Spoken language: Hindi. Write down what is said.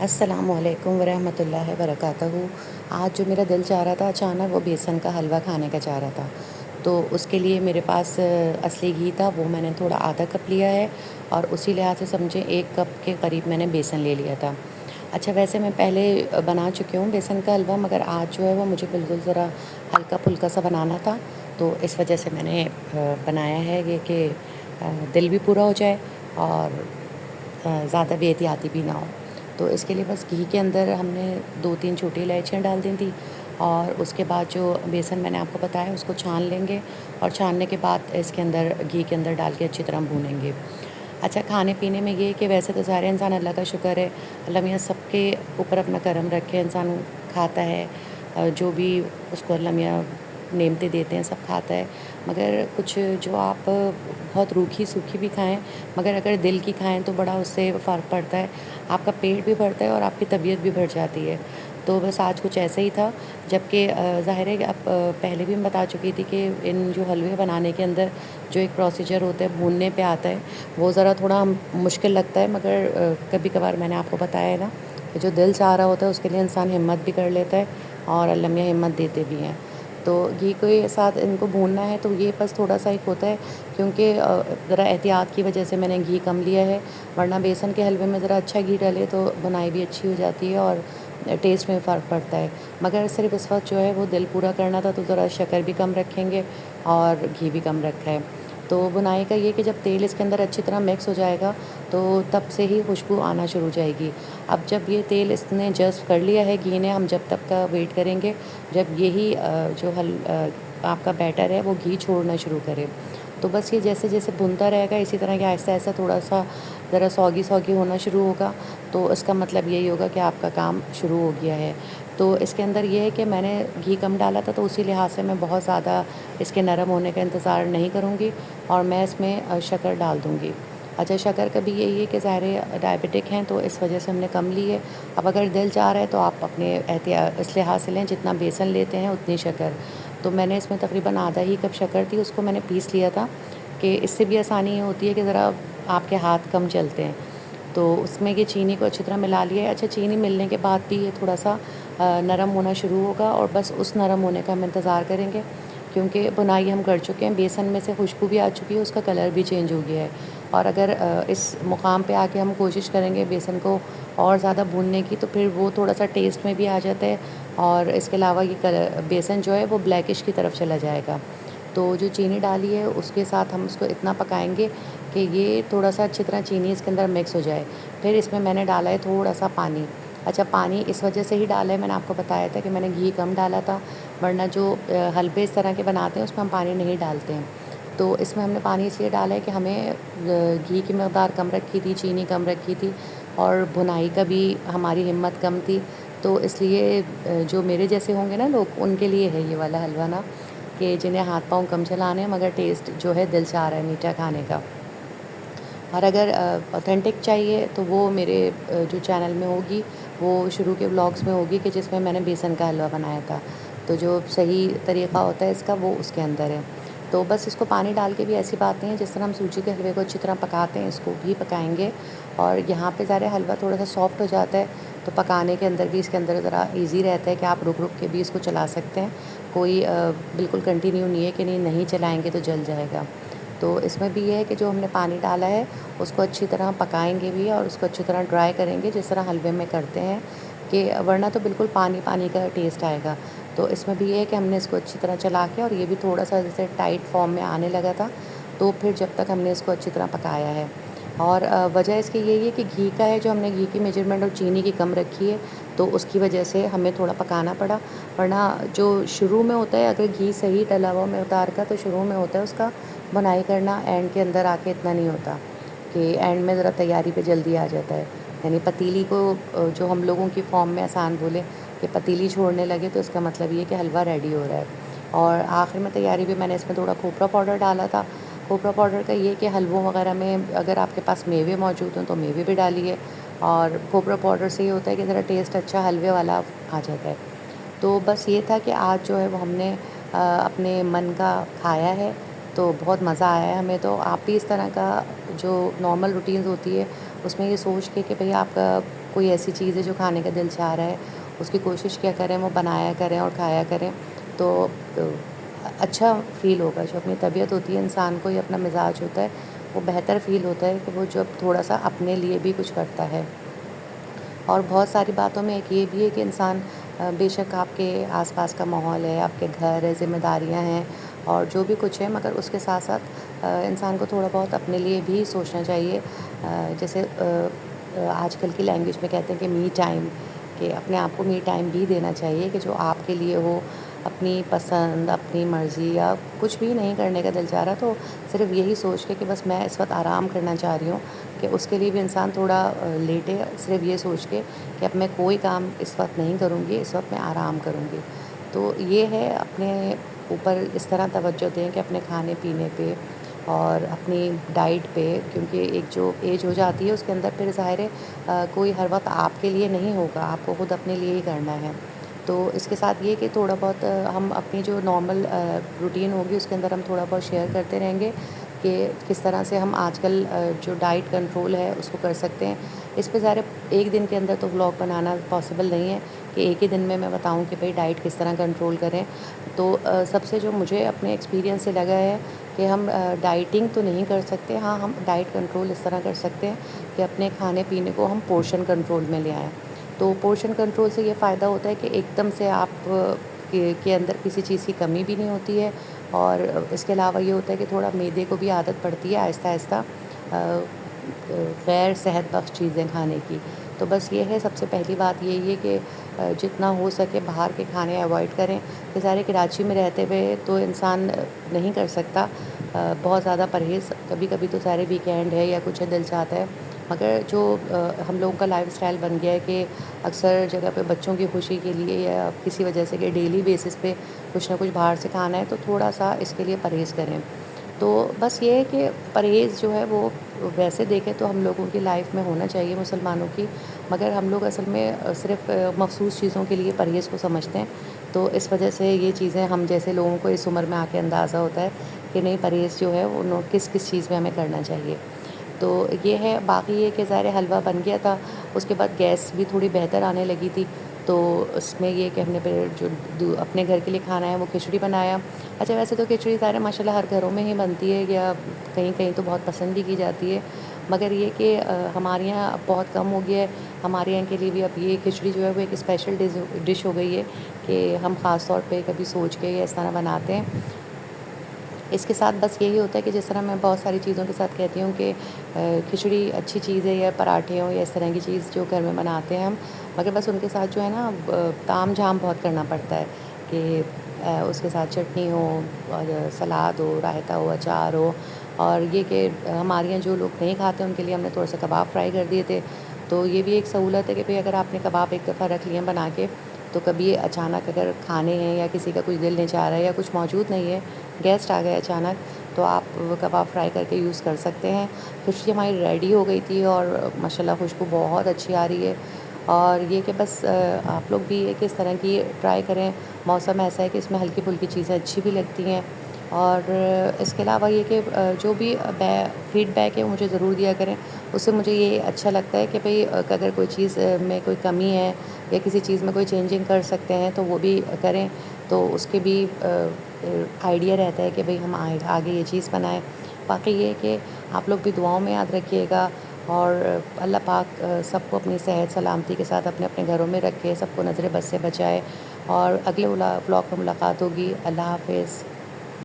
अस्सलामुअलैकुम वरहमतुल्लाहि वबरकातुहू। आज जो मेरा दिल चाह रहा था अचानक वो बेसन का हलवा खाने का चाह रहा था। तो उसके लिए मेरे पास असली घी था, वो मैंने थोड़ा आधा कप लिया है और उसी लिहाज से समझें 1 कप के करीब मैंने बेसन ले लिया था। अच्छा, वैसे मैं पहले बना चुकी हूँ बेसन का हलवा, मगर आज जो है वो मुझे बिल्कुल ज़रा हल्का-फुल्का सा बनाना था। तो इस वजह से मैंने बनाया है ये कि दिल भी पूरा हो जाए और ज़्यादा बेहतियाती भी ना हो। तो इसके लिए बस घी के अंदर हमने 2-3 छोटी इलायचियाँ डाल दी थी और उसके बाद जो बेसन मैंने आपको बताया उसको छान लेंगे और छानने के बाद इसके अंदर घी के अंदर डाल के अच्छी तरह भूनेंगे। अच्छा, खाने-पीने में ये है कि वैसे तो सारे इंसान अल्लाह का शुक्र है, अल्लाह मियाँ सबके ऊपर अपना करम रखे, इंसान खाता है जो भी उसको अल्लाह मियाँ नेमतें देते हैं सब खाता है। मगर कुछ जो आप बहुत रूखी-सूखी भी खाएँ, मगर अगर दिल की खाएँ तो बड़ा उससे फ़र्क पड़ता है। आपका पेट भी भरता है और आपकी तबीयत भी बढ़ जाती है। तो बस आज कुछ ऐसा ही था, जबकि ज़ाहिर है कि अब पहले भी मैं बता चुकी थी कि इन जो हलवे बनाने के अंदर जो एक प्रोसीजर होता है भूनने पे आता है, वो ज़रा थोड़ा मुश्किल लगता है, मगर कभी-कभार मैंने आपको बताया है ना कि जो दिल चाह रहा होता है उसके लिए इंसान हिम्मत भी कर लेता है और अल्लाह मियाँ हिम्मत देते भी हैं। तो घी के साथ इनको भूनना है, तो ये बस थोड़ा-सा एक होता है, क्योंकि ज़रा एहतियात की वजह से मैंने घी कम लिया है, वरना बेसन के हलवे में ज़रा अच्छा घी डले तो बुनाई भी अच्छी हो जाती है और टेस्ट में फ़र्क पड़ता है। मगर सिर्फ़ इस वक़्त जो है वो दिल पूरा करना था, तो ज़रा शक्कर भी कम रखेंगे और घी भी कम रखा है। तो बुनाई का ये कि जब तेल इसके अंदर अच्छी तरह मिक्स हो जाएगा, तो तब से ही खुशबू आना शुरू हो जाएगी। अब जब ये तेल इसने जज़्ब कर लिया है घी ने, हम जब तक का वेट करेंगे जब यही आपका बैटर है वो घी छोड़ना शुरू करे। तो बस ये जैसे-जैसे भुनता रहेगा इसी तरह ये आहिस्ता-आहिस्ता थोड़ा-सा ज़रा सौगी-सौगी होना शुरू होगा, तो इसका मतलब यही होगा कि आपका काम शुरू हो गया है। तो इसके अंदर ये है कि मैंने घी कम डाला था, तो उसी लिहाज से मैं बहुत ज़्यादा इसके नरम होने का इंतज़ार नहीं करूँगी और मैं इसमें शक्कर डाल दूँगी। अच्छा, शक्कर का भी यही है कि ज़ाहिर है डायबिटिक हैं, तो इस वजह से हमने कम ली है। अब अगर दिल चाह रहा है तो आप अपने इस लिहाज से लें, जितना बेसन लेते हैं उतनी शक्कर। तो मैंने इसमें तकरीबन आधा ही कप शक्कर थी, उसको मैंने पीस लिया था कि इससे भी आसानी ये होती है कि ज़रा आपके हाथ कम चलते हैं। तो उसमें ये चीनी को अच्छी तरह मिला लिया है। अच्छा, चीनी मिलने के बाद भी ये थोड़ा-सा नरम होना शुरू होगा और बस उस नरम होने का हम इंतज़ार करेंगे, क्योंकि बुनाई हम कर चुके हैं, बेसन में से खुशबू भी आ चुकी है, उसका कलर भी चेंज हो गया है। और अगर इस मुकाम पे आके हम कोशिश करेंगे बेसन को और ज़्यादा भूनने की, तो फिर वो थोड़ा-सा टेस्ट में भी आ जाता है और इसके अलावा ये बेसन जो है वो ब्लैकिश की तरफ चला जाएगा। तो जो चीनी डाली है उसके साथ हम उसको इतना पकाएँगे कि ये थोड़ा-सा अच्छी तरह चीनी इसके अंदर मिक्स हो जाए। फिर इसमें मैंने डाला है थोड़ा-सा पानी। अच्छा, पानी इस वजह से ही डाला है, मैंने आपको बताया था कि मैंने घी कम डाला था, वरना जो हलवे इस तरह के बनाते हैं उसमें हम पानी नहीं डालते हैं। तो इसमें हमने पानी इसलिए डाला है कि हमें घी की मकदार कम रखी थी, चीनी कम रखी थी और भुनाई का भी हमारी हिम्मत कम थी। तो इसलिए जो मेरे जैसे होंगे ना लोग, उनके लिए है ये वाला हलवा ना, कि जिन्हें हाथ-पाँव कम चलाने हैं मगर टेस्ट जो है दिल चाह रहा है मीठा खाने का। और अगर ऑथेंटिक चाहिए तो वो मेरे जो चैनल में होगी, वो शुरू के व्लॉग्स में होगी कि जिसमें मैंने बेसन का हलवा बनाया था। तो जो सही तरीक़ा होता है इसका वो उसके अंदर है। तो बस इसको पानी डाल के भी ऐसी बात नहीं है, जिस तरह हम सूजी के हलवे को अच्छी तरह पकाते हैं इसको भी पकाएँगे। और यहाँ पे ज़रा हलवा थोड़ा-सा सॉफ्ट हो जाता है, तो पकाने के अंदर भी इसके अंदर ज़रा ईज़ी रहता है कि आप रुक-रुक के भी इसको चला सकते हैं। कोई बिल्कुल कंटिन्यू नहीं है कि नहीं चलाएँगे तो जल जाएगा। तो इसमें भी ये है कि जो हमने पानी डाला है उसको अच्छी तरह पकाएंगे भी और उसको अच्छी तरह ड्राई करेंगे, जिस तरह हलवे में करते हैं, कि वरना तो बिल्कुल पानी-पानी का टेस्ट आएगा। तो इसमें भी ये है कि हमने इसको अच्छी तरह चला के, और ये भी थोड़ा-सा जैसे टाइट फॉर्म में आने लगा था, तो फिर जब तक हमने इसको अच्छी तरह पकाया है। और वजह इसकी यही है कि घी का है, जो हमने घी की मेजरमेंट और चीनी की कम रखी है, तो उसकी वजह से हमें थोड़ा पकाना पड़ा। वरना जो शुरू में होता है, अगर घी सही डला हुआ मकदार का, तो शुरू में होता है उसका बुनाई करना, एंड के अंदर आके इतना नहीं होता कि एंड में ज़रा तैयारी पे जल्दी आ जाता है। यानी पतीली को जो हम लोगों की फ़ॉर्म में आसान बोले कि पतीली छोड़ने लगे, तो इसका मतलब ये है कि हलवा रेडी हो रहा है। और आखिर में तैयारी भी मैंने इसमें थोड़ा खोपरा पाउडर डाला था। खोपरा पाउडर का ये कि हलवों वगैरह में अगर आपके पास मेवे मौजूद हों तो मेवे भी डालिए, और खोपरा पाउडर से ये होता है कि ज़रा टेस्ट अच्छा हलवे वाला आ जाता है। तो बस ये था कि आज जो है वो हमने अपने मन का खाया है, तो बहुत मज़ा आया है हमें। तो आप भी इस तरह का जो नॉर्मल रूटीन्स होती है उसमें ये सोच के कि भई आपका कोई ऐसी चीज़ है जो खाने का दिल चाह रहा है, उसकी कोशिश क्या करें, वो बनाया करें और खाया करें, तो अच्छा फ़ील होगा। जो अपनी तबीयत होती है इंसान को, या अपना मिज़ाज होता है, वो बेहतर फ़ील होता है कि वो जब थोड़ा-सा अपने लिए भी कुछ करता है। और बहुत सारी बातों में एक ये भी है कि इंसान बेशक आपके आसपास का माहौल है, आपके घर है, ज़िम्मेदारियाँ हैं और जो भी कुछ है, मगर उसके साथ-साथ इंसान को थोड़ा बहुत अपने लिए भी सोचना चाहिए। जैसे आजकल की लैंग्वेज में कहते हैं कि मी टाइम, कि अपने आप को मी टाइम भी देना चाहिए, कि जो आपके लिए हो, अपनी पसंद, अपनी मर्ज़ी या कुछ भी नहीं करने का दिल चाह रहा, तो सिर्फ़ यही सोच के कि बस मैं इस वक़्त आराम करना चाह रही हूँ, कि उसके लिए भी इंसान थोड़ा लेटे, सिर्फ़ ये सोच के कि अब मैं कोई काम इस वक़्त नहीं करूँगी, इस वक़्त मैं आराम करूँगी। तो ये है, अपने ऊपर इस तरह तवज्जो दें कि अपने खाने-पीने पे और अपनी डाइट पे, क्योंकि एक जो एज हो जाती है उसके अंदर फिर ज़ाहिर है कोई हर वक़्त आपके लिए नहीं होगा, आपको खुद अपने लिए ही करना है। तो इसके साथ ये कि थोड़ा बहुत हम अपनी जो नॉर्मल रूटीन होगी उसके अंदर हम थोड़ा बहुत शेयर करते रहेंगे कि किस तरह से हम आजकल जो डाइट कंट्रोल है उसको कर सकते हैं। इस पे ज़ाहिर है एक दिन के अंदर तो व्लॉग बनाना पॉसिबल नहीं है कि एक ही दिन में मैं बताऊँ कि भई डाइट किस तरह कंट्रोल करें। तो सबसे जो मुझे अपने एक्सपीरियंस से लगा है कि हम डाइटिंग तो नहीं कर सकते, हाँ, हम डाइट कंट्रोल इस तरह कर सकते हैं कि अपने खाने-पीने को हम पोर्शन कंट्रोल में ले आएँ। तो पोर्शन कंट्रोल से ये फ़ायदा होता है कि एकदम से आप के अंदर किसी चीज़ की कमी भी नहीं होती है, और इसके अलावा ये होता है कि थोड़ा मैदे को भी आदत पड़ती है आहिस्ता-आहिस्ता गैर सेहत बख्श चीज़ें खाने की। तो बस ये है, सबसे पहली बात यही है कि जितना हो सके बाहर के खाने अवॉइड करें। बेचारे कराची में रहते हुए तो इंसान नहीं कर सकता बहुत ज़्यादा परहेज़, कभी-कभी तो सारे वीकेंड है या कुछ है, दिल चाहता है। मगर जो हम लोगों का लाइफ़स्टाइल बन गया है कि अक्सर जगह पे बच्चों की खुशी के लिए या किसी वजह से कि डेली बेसिस पे कुछ ना कुछ बाहर से खाना है, तो थोड़ा-सा इसके लिए परहेज़ करें। तो बस ये है कि परहेज़ जो है वो वैसे देखें तो हम लोगों की लाइफ में होना चाहिए मुसलमानों की, मगर हम लोग असल में सिर्फ़ मख़सूस चीज़ों के लिए परहेज़ को समझते हैं। तो इस वजह से ये चीज़ें हम जैसे लोगों को इस उम्र में आके अंदाज़ा होता है कि नहीं, परहेज़ जो है वो किस-किस चीज़ में हमें करना चाहिए। तो ये है, बाकी ये कि ज़ाहिर है हलवा बन गया था, उसके बाद गैस भी थोड़ी बेहतर आने लगी थी, तो उसमें ये कि हमने फिर जो अपने घर के लिए खाना है वो खिचड़ी बनाया। अच्छा, वैसे तो खिचड़ी ज़ाहिर है माशाल्लाह हर घरों में ही बनती है, या कहीं-कहीं तो बहुत पसंद भी की जाती है, मगर ये कि हमारे यहाँ अब बहुत कम हो गया है। हमारे यहाँ के लिए भी अब ये खिचड़ी जो है वो एक स्पेशल डिश हो गई है कि हम ख़ास तौर पे कभी सोच के या इस तरह बनाते हैं। इसके साथ बस यही होता है कि जिस तरह मैं बहुत सारी चीज़ों के साथ कहती हूँ कि खिचड़ी अच्छी चीज़ है, या पराठे हों या इस तरह की चीज़ जो घर में बनाते हैं हम, मगर बस उनके साथ जो है ना ताम-झाम बहुत करना पड़ता है कि उसके साथ चटनी हो और सलाद हो, रायता हो, अचार हो, और ये कि हमारे यहाँ जो लोग नहीं खाते उनके लिए हमने थोड़ा-सा कबाब फ्राई कर दिए थे। तो ये भी एक सहूलत है कि भई अगर आपने कबाब एक दफ़ा रख लिए हैं बना के, तो कभी अचानक अगर खाने हैं या किसी का कुछ दिल नहीं चाह रहा है या कुछ मौजूद नहीं है, गेस्ट आ गए अचानक, तो आप वो कबाब फ्राई करके यूज़ कर सकते हैं। खिचड़ी हमारी रेडी हो गई थी और माशाल्लाह खुशबू बहुत अच्छी आ रही है। और ये कि बस आप लोग भी ये कि इस तरह की ट्राई करें। मौसम ऐसा है कि इसमें हल्की-फुल्की चीज़ें अच्छी भी लगती हैं, और इसके अलावा ये कि जो भी फीडबैक है वो मुझे ज़रूर दिया करें। उससे मुझे ये अच्छा लगता है कि भई अगर कोई चीज़ में कोई कमी है या किसी चीज़ में कोई चेंजिंग कर सकते हैं तो वो भी करें, तो उसके भी आइडिया रहता है कि भई हम आगे ये चीज़ बनाएँ। बाकी ये है कि आप लोग भी दुआओं में याद रखिएगा, और अल्लाह पाक सबको अपनी सेहत सलामती के साथ अपने-अपने घरों में रखे, सबको नज़र बद से बचाए, और अगले व्लॉग में मुलाकात होगी। अल्लाह हाफ़िज़।